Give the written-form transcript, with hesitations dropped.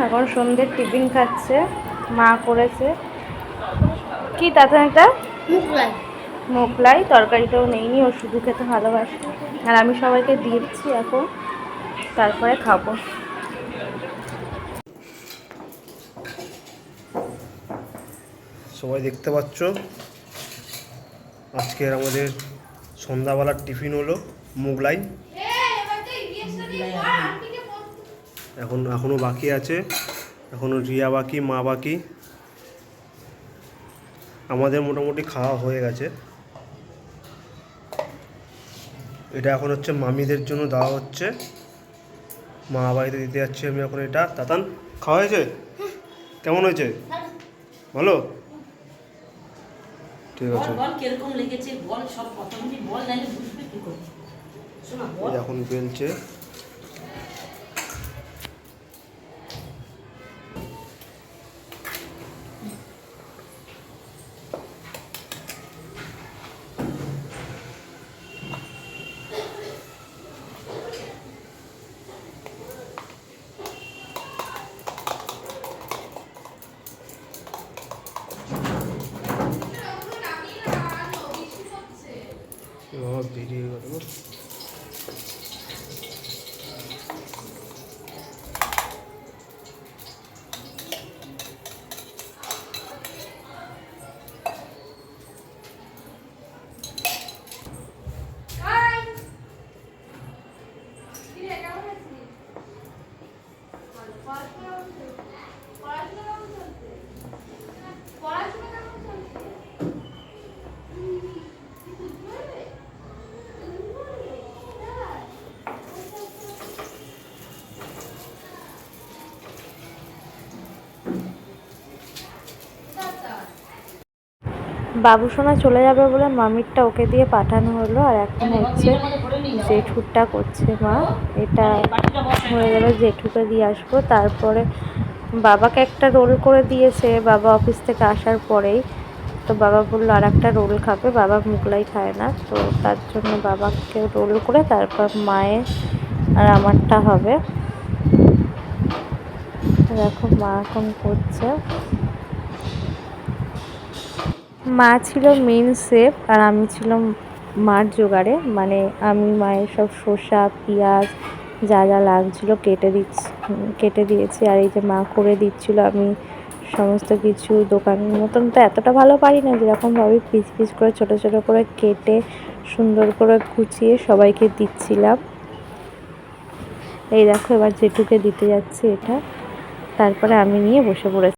এখন সন্ধ্যের টিফিন খাচ্ছে, মা করেছে কি তাতে একটা মোগলাই, তরকারিটাও নেইনি, ও শুধু খেতে ভালোবাসে। আর আমি সবাইকে দিচ্ছি এখন, তারপরে খাবো। সবাই দেখতে পাচ্ছ আজকের আমাদের সন্ধ্যাবেলার টিফিন হলো মোগলাই। এখনো বাকি আছে, এখনো রিয়া বাকি, মা বাকি। আমাদের মোটামুটি খাওয়া হয়ে গেছে। এটা এখন হচ্ছে মামিদের জন্য দেওয়া হচ্ছে, মা বাড়িতে দিতে যাচ্ছি আমি এখন। এটা তাতান খাওয়া হয়েছে? কেমন হয়েছে? ভালো, ঠিক আছে। এখন বেলছে। বেরিয়ে গেল। বাবুসোনা চলে যাবে বলে মামিরটা ওকে দিয়ে পাঠানো হলো। আর এখন হচ্ছে জেঠুরটা করছে মা। এটা হয়ে গেলে জেঠুকে দিয়ে আসবো। তারপরে বাবাকে একটা রোল করে দিয়েছে বাবা অফিস থেকে আসার পরেই। তো বাবা বললো আর একটা রোল খাবে, বাবা মোগলাই খায় না, তো তার জন্য বাবাকে রোল করে তারপর মায়ের আর আমারটা হবে। দেখো মা এখন করছে। মা ছিল মেন শেফ আর আমি ছিলাম মার জোগাড়ে, মানে আমি মায়ের সব শসা পেঁয়াজ যা যা লাগছিলো কেটে দিয়েছি। আর এই যে মা করে দিচ্ছিলো, আমি সমস্ত কিছু দোকানের মতন তো এতটা ভালো পারি না, যেরকমভাবে পিস পিস করে ছোট ছোট করে কেটে সুন্দর করে কুচিয়ে সবাইকে দিচ্ছিলাম। এই দেখো এবার জেঠুকে দিতে যাচ্ছি এটা, তারপরে আমি নিয়ে বসে পড়েছি।